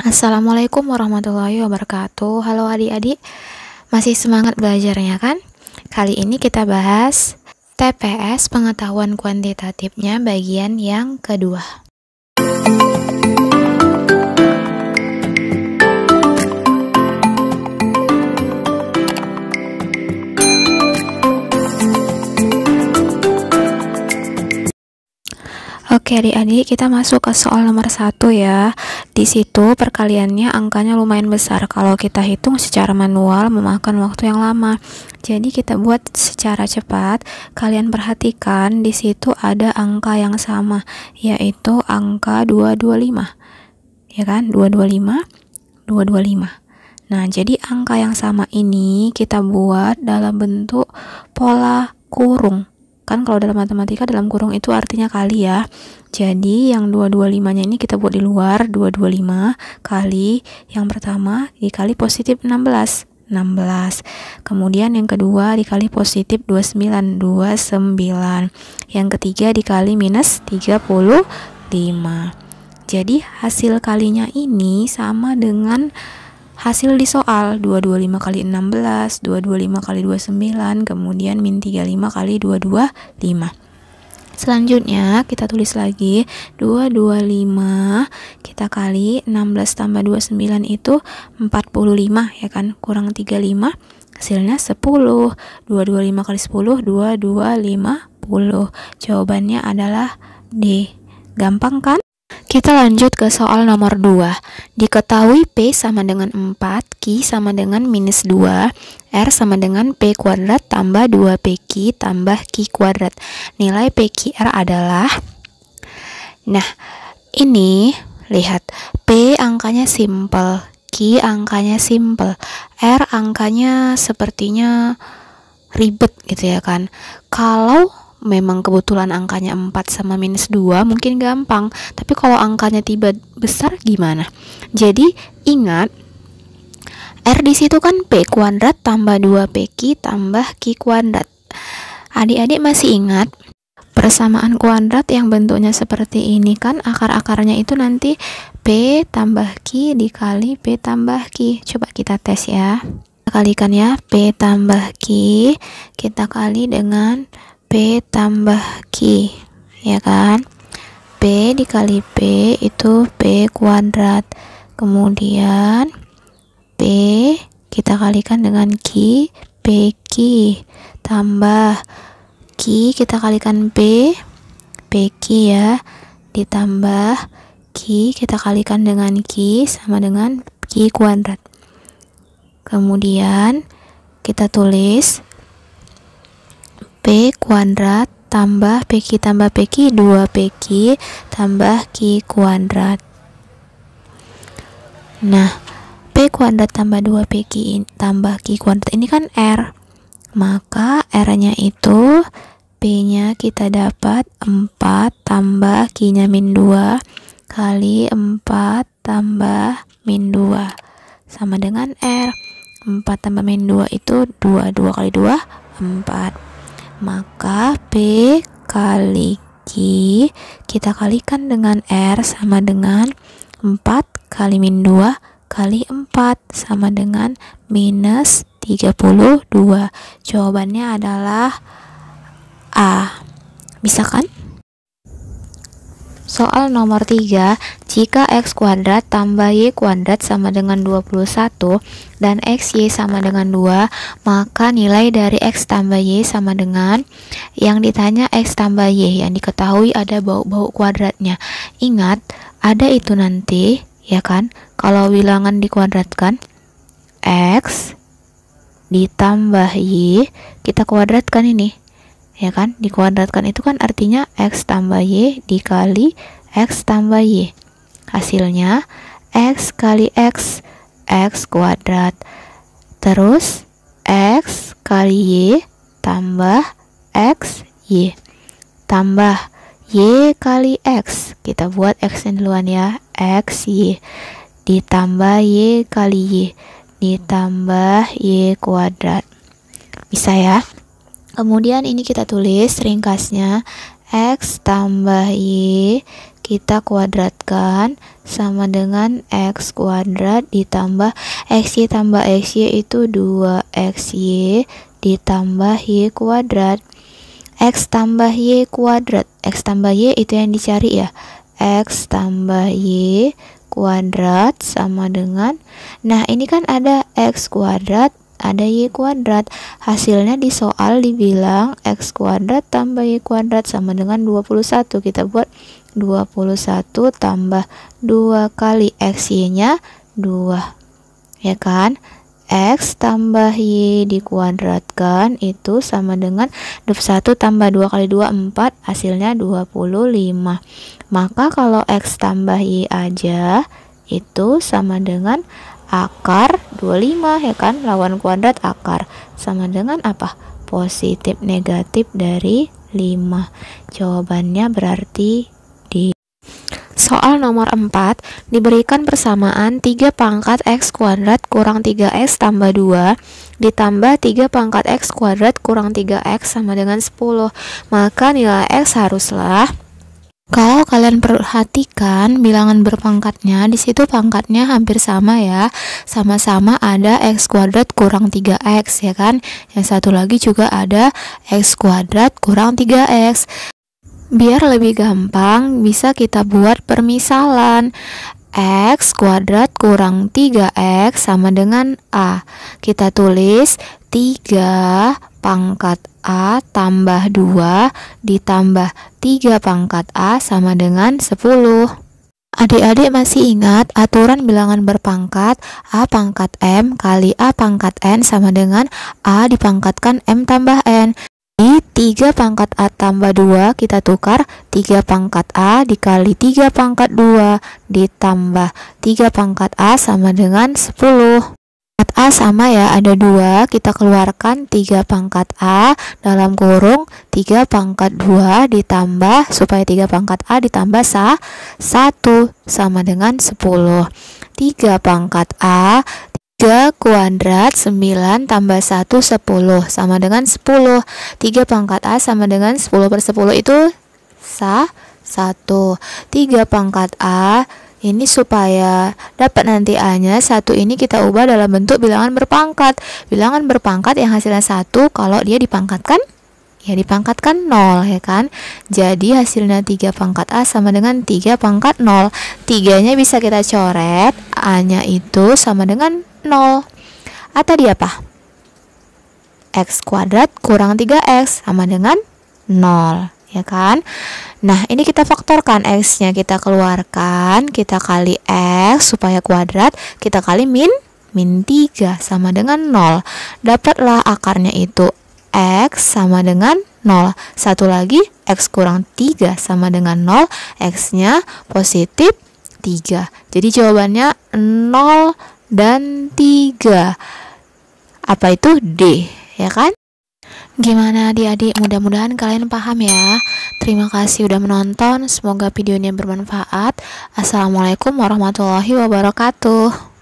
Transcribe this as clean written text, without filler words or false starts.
Assalamualaikum warahmatullahi wabarakatuh. Halo adik-adik, masih semangat belajarnya kan? Kali ini kita bahas TPS, pengetahuan kuantitatifnya, bagian yang kedua. Oke adik-adik, kita masuk ke soal nomor 1 ya. Di situ perkaliannya angkanya lumayan besar. Kalau kita hitung secara manual memakan waktu yang lama. Jadi kita buat secara cepat. Kalian perhatikan di situ ada angka yang sama, yaitu angka 225. Ya kan? 225, 225. Nah, jadi angka yang sama ini kita buat dalam bentuk pola kurung. Kan kalau dalam matematika dalam kurung itu artinya kali ya. Jadi yang 225-nya ini kita buat di luar, 225 kali yang pertama dikali positif 16. Kemudian yang kedua dikali positif 29. Yang ketiga dikali minus 35. Jadi hasil kalinya ini sama dengan hasil di soal, 225 kali 16, 225 kali 29, kemudian min 35 kali 225. Selanjutnya kita tulis lagi 225 kita kali 16 tambah 29 itu 45 ya kan, kurang 35 hasilnya 10. 225 kali 10 2250. Jawabannya adalah D. Gampang kan? Kita lanjut ke soal nomor 2. Diketahui P sama dengan 4, Q sama dengan minus 2, R sama dengan P kuadrat tambah 2PQ tambah Q kuadrat. Nilai PQR adalah, nah ini lihat, P angkanya simple, Q angkanya simple, R angkanya sepertinya ribet gitu ya kan. Kalau memang kebetulan angkanya 4 sama minus 2 mungkin gampang, tapi kalau angkanya tiba besar gimana? Jadi ingat, R di situ kan P kuadrat tambah 2PQ tambah Q kuadrat. Adik-adik masih ingat persamaan kuadrat yang bentuknya seperti ini kan, akar-akarnya itu nanti P tambah Q dikali P tambah Q. Coba kita tes ya. Kita kalikan ya, P tambah Q kita kali dengan P tambah Q, ya kan? P dikali P itu P kuadrat. Kemudian P kita kalikan dengan Q, PQ tambah Q kita kalikan P, PQ ya, ditambah Q kita kalikan dengan Q sama dengan Q kuadrat. Kemudian kita tulis P kuadrat tambah PQ tambah PQ 2PQ tambah Q kuadrat. Nah, P kuadrat tambah 2PQ tambah Q kuadrat ini kan R. Maka R-nya itu P-nya kita dapat 4 tambah Q-nya min 2 kali 4 tambah min 2 sama dengan R. 4 tambah min 2 itu 2 kali 2 4. Maka P kali Q kita kalikan dengan R sama dengan 4 kali min 2 kali 4 sama dengan minus 32. Jawabannya adalah A. Bisa kan? Soal nomor 3, jika X kuadrat tambah Y kuadrat sama dengan 21 dan XY sama dengan 2, maka nilai dari X tambah Y sama dengan, yang ditanya X tambah Y, yang diketahui ada bauk-bauk kuadratnya. Ingat, ada itu nanti, ya kan, kalau bilangan dikuadratkan, X ditambah Y, kita kuadratkan ini. Ya kan, dikuadratkan itu kan artinya X tambah Y dikali X tambah Y, hasilnya X kali X, X kuadrat, terus X kali Y tambah X Y tambah Y kali X, kita buat X nya duluan ya, X Y ditambah Y kali Y ditambah Y kuadrat. Bisa ya? Kemudian ini kita tulis ringkasnya X tambah Y kita kuadratkan sama dengan X kuadrat ditambah XY tambah XY itu 2XY ditambah Y kuadrat. X tambah Y kuadrat, X tambah Y itu yang dicari ya, X tambah Y kuadrat sama dengan, nah ini kan ada X kuadrat, ada Y kuadrat, hasilnya di soal dibilang X kuadrat tambah Y kuadrat sama dengan 21. Kita buat 21 tambah 2 kali XY nya 2, ya kan. X tambah Y dikuadratkan itu sama dengan 21 tambah 2 kali 2 4, hasilnya 25. Maka kalau X tambah Y aja itu sama dengan akar 25, ya kan. Lawan kuadrat akar sama dengan apa? Positif negatif dari 5. Jawabannya berarti D. Soal nomor 4, diberikan persamaan 3 pangkat X kuadrat kurang 3X tambah 2 ditambah 3 pangkat X kuadrat kurang 3X sama dengan 10. Maka nilai X haruslah, kalau kalian perhatikan bilangan berpangkatnya, di situ pangkatnya hampir sama ya, sama-sama ada X kuadrat kurang 3X, ya kan. Yang satu lagi juga ada X kuadrat kurang 3X. Biar lebih gampang bisa kita buat permisalan. X kuadrat kurang 3X sama dengan A. Kita tulis 3 pangkat A tambah 2 ditambah 3 pangkat A sama dengan 10. Adik-adik masih ingat aturan bilangan berpangkat? A pangkat M kali A pangkat N sama dengan A dipangkatkan M tambah N. Di 3 pangkat A tambah 2 kita tukar 3 pangkat A dikali 3 pangkat 2 ditambah 3 pangkat A sama dengan 10. Pangkat A sama ya, ada 2, kita keluarkan 3 pangkat A dalam kurung 3 pangkat 2 ditambah, supaya 3 pangkat A ditambah 1 sama dengan 10. 3 pangkat A 3 kuadrat 9 tambah 1 10 sama dengan 10. 3 pangkat A sama dengan 10 per 10 itu 1. 3 pangkat A ini supaya dapat nanti A nya 1 ini kita ubah dalam bentuk bilangan berpangkat. Bilangan berpangkat yang hasilnya 1 kalau dia dipangkatkan, ya dipangkatkan 0, ya kan. Jadi hasilnya 3 pangkat A sama dengan 3 pangkat 0. 3 nya bisa kita coret, A nya itu sama dengan 0. Atau dia apa? X kuadrat kurang 3X sama dengan 0, ya kan. Nah ini kita faktorkan, X nya kita keluarkan, kita kali X supaya kuadrat, kita kali min 3 sama dengan 0. Dapatlah akarnya itu X sama dengan 0. Satu lagi, X kurang 3 sama dengan 0, X nya positif 3. Jadi jawabannya 0 dan 3. Apa itu? D, ya kan? Gimana adik-adik? Mudah-mudahan kalian paham ya. Terima kasih udah menonton. Semoga videonya bermanfaat. Assalamualaikum warahmatullahi wabarakatuh.